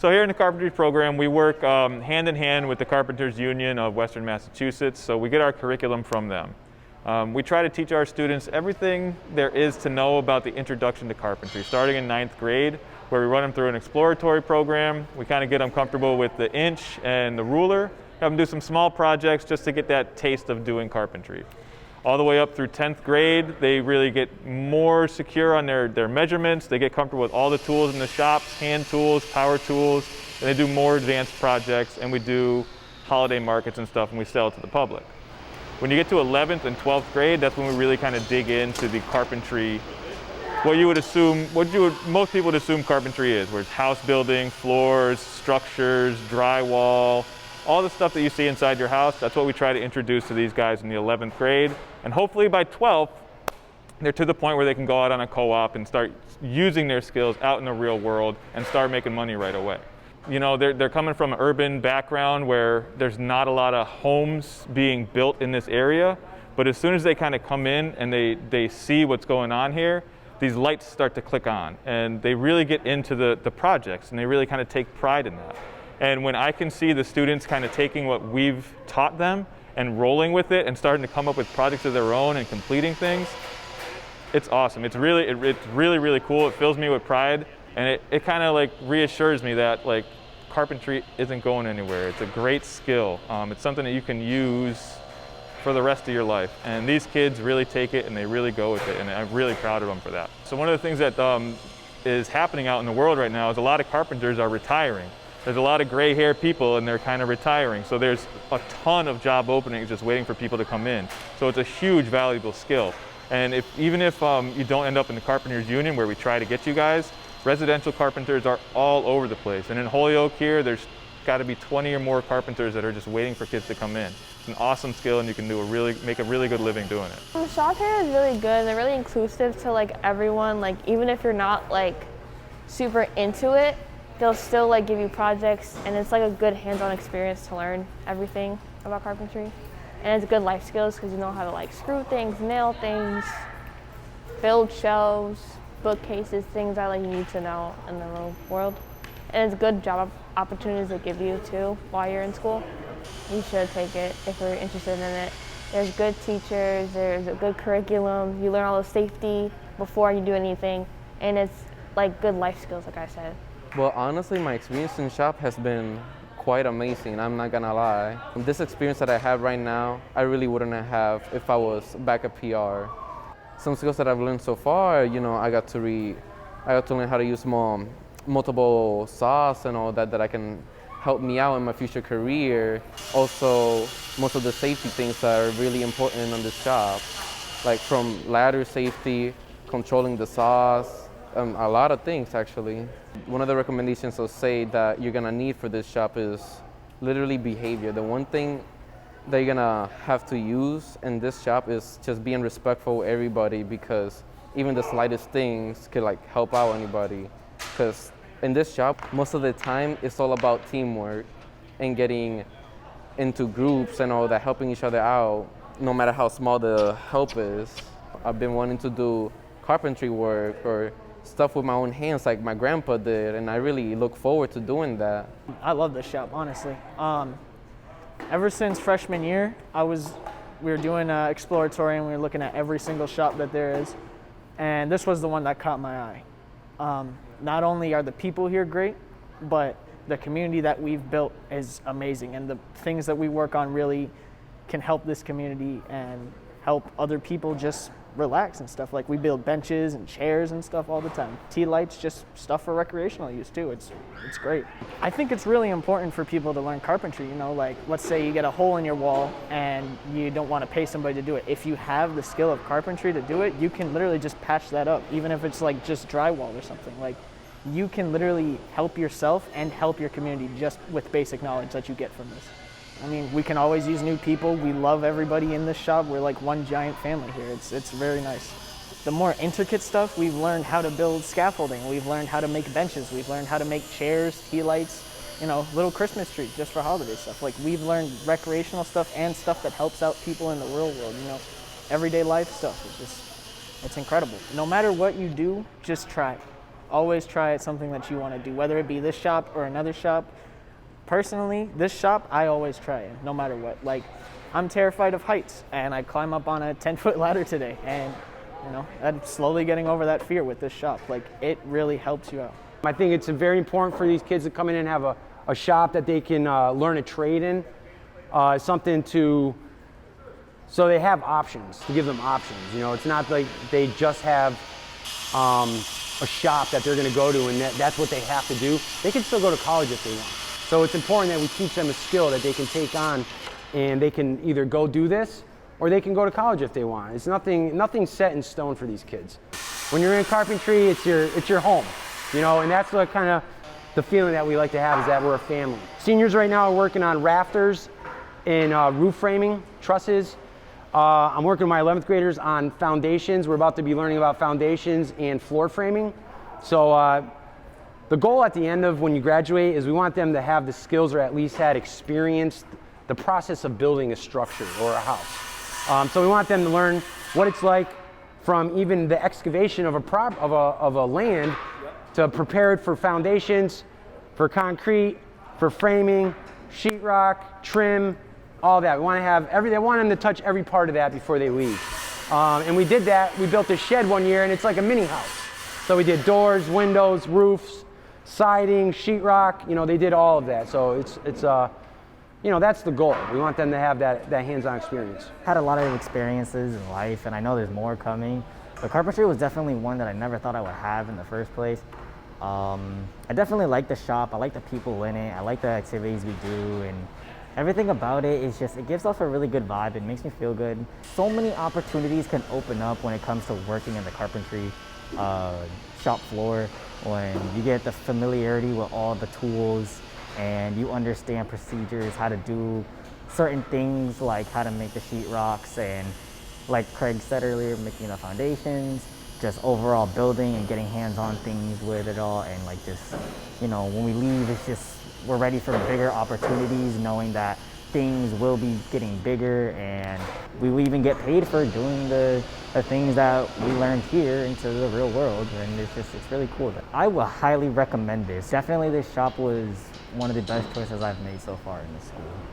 So here in the carpentry program, we work hand in hand with the Carpenters Union of Western Massachusetts, so we get our curriculum from them. We try to teach our students everything there is to know about the introduction to carpentry, starting in 9th grade, where we run them through an exploratory program. We kind of get them comfortable with the inch and the ruler, have them do some small projects just to get that taste of doing carpentry. All the way up through 10th grade, they really get more secure on their measurements. They get comfortable with all the tools in the shops, hand tools, power tools, and they do more advanced projects, and we do holiday markets and stuff, and we sell it to the public. When you get to 11th and 12th grade, that's when we really kind of dig into the carpentry, what most people would assume carpentry is, where it's house building, floors, structures, drywall, all the stuff that you see inside your house. That's what we try to introduce to these guys in the 11th grade. And hopefully by 12th, they're to the point where they can go out on a co-op and start using their skills out in the real world and start making money right away. You know, they're coming from an urban background where there's not a lot of homes being built in this area, but as soon as they kind of come in and they see what's going on here, these lights start to click on, and they really get into the projects, and they really kind of take pride in that. And when I can see the students kind of taking what we've taught them and rolling with it and starting to come up with projects of their own and completing things, it's awesome. It's really cool. It fills me with pride, and it kind of like reassures me that like carpentry isn't going anywhere. It's a great skill. It's something that you can use for the rest of your life. And these kids really take it and they really go with it, and I'm really proud of them for that. So one of the things that is happening out in the world right now is a lot of carpenters are retiring. There's a lot of gray hair people and they're kind of retiring. So there's a ton of job openings just waiting for people to come in. So it's a huge valuable skill. And even if you don't end up in the Carpenters Union where we try to get you guys, residential carpenters are all over the place. And in Holyoke here, there's got to be 20 or more carpenters that are just waiting for kids to come in. It's an awesome skill, and you can make a really good living doing it. The shop here is really good. They're really inclusive to like everyone. Like even if you're not like super into it, they'll still like give you projects, and it's like a good hands-on experience to learn everything about carpentry. And it's good life skills because you know how to like screw things, nail things, build shelves, bookcases, things that like you need to know in the real world. And it's good job opportunities they give you too while you're in school. You should take it if you're interested in it. There's good teachers, there's a good curriculum, you learn all the safety before you do anything, and it's like good life skills, like I said. Well, honestly, my experience in shop has been quite amazing, I'm not gonna lie. This experience that I have right now, I really wouldn't have if I was back at PR. Some skills that I've learned so far, you know, I got to learn how to use multiple saws and all that I can help me out in my future career. Also, most of the safety things that are really important on this job, like from ladder safety, controlling the saws, a lot of things actually. One of the recommendations I'll say that you're gonna need for this job is literally behavior. The one thing that you're gonna have to use in this job is just being respectful with everybody, because even the slightest things could like help out anybody. Because in this job, most of the time, it's all about teamwork and getting into groups and all that, helping each other out, no matter how small the help is. I've been wanting to do carpentry work or stuff with my own hands like my grandpa did, and I really look forward to doing that. I love this shop, honestly. Ever since freshman year, we were doing exploratory, and we were looking at every single shop that there is, and this was the one that caught my eye. Not only are the people here great, but the community that we've built is amazing, and the things that we work on really can help this community and help other people just relax and stuff. Like we build benches and chairs and stuff all the time. Tea lights, just stuff for recreational use too. It's great. I think it's really important for people to learn carpentry. You know, like let's say you get a hole in your wall and you don't want to pay somebody to do it. If you have the skill of carpentry to do it, you can literally just patch that up, even if it's like just drywall or something. Like you can literally help yourself and help your community just with basic knowledge that you get from this. I mean, we can always use new people. We love everybody in this shop. We're like one giant family here. It's very nice. The more intricate stuff, we've learned how to build scaffolding. We've learned how to make benches. We've learned how to make chairs, tea lights, you know, little Christmas trees just for holiday stuff. Like we've learned recreational stuff and stuff that helps out people in the real world, you know, everyday life stuff. It's incredible. No matter what you do, just try. Always try something that you want to do, whether it be this shop or another shop. Personally, this shop, I always try it, no matter what. Like, I'm terrified of heights, and I climb up on a 10-foot ladder today, and I'm slowly getting over that fear with this shop. Like, it really helps you out. I think it's very important for these kids to come in and have a shop that they can learn a trade in, so they have options, to give them options. It's not like they just have a shop that they're going to go to and that's what they have to do. They can still go to college if they want. So it's important that we teach them a skill that they can take on, and they can either go do this or they can go to college if they want. It's nothing set in stone for these kids. When you're in carpentry, it's your home, and that's what kind of the feeling that we like to have, is that we're a family. Seniors right now are working on rafters and roof framing, trusses. I'm working with my 11th graders on foundations. We're about to be learning about foundations and floor framing. So the goal at the end of when you graduate is we want them to have the skills, or at least had experienced the process of building a structure or a house. So we want them to learn what it's like from even the excavation of a land to prepare it for foundations, for concrete, for framing, sheetrock, trim, all that. We want to have I want them to touch every part of that before they leave. And we did that. We built a shed one year, and it's like a mini house. So we did doors, windows, roofs, siding, sheetrock. They did all of that. So it's that's the goal. We want them to have that hands-on experience. Had a lot of experiences in life, and I know there's more coming. But carpentry was definitely one that I never thought I would have in the first place. I definitely like the shop. I like the people in it. I like the activities we do, and everything about it is just, it gives off a really good vibe. It makes me feel good. So many opportunities can open up when it comes to working in the carpentry shop floor, when you get the familiarity with all the tools and you understand procedures, how to do certain things, like how to make the sheetrocks, and like Craig said earlier, making the foundations, just overall building and getting hands-on things with it all. And like just, when we leave, it's just, we're ready for bigger opportunities, knowing that things will be getting bigger, and we will even get paid for doing the things that we learned here into the real world. And it's really cool. I will highly recommend this. Definitely this shop was one of the best choices I've made so far in this school.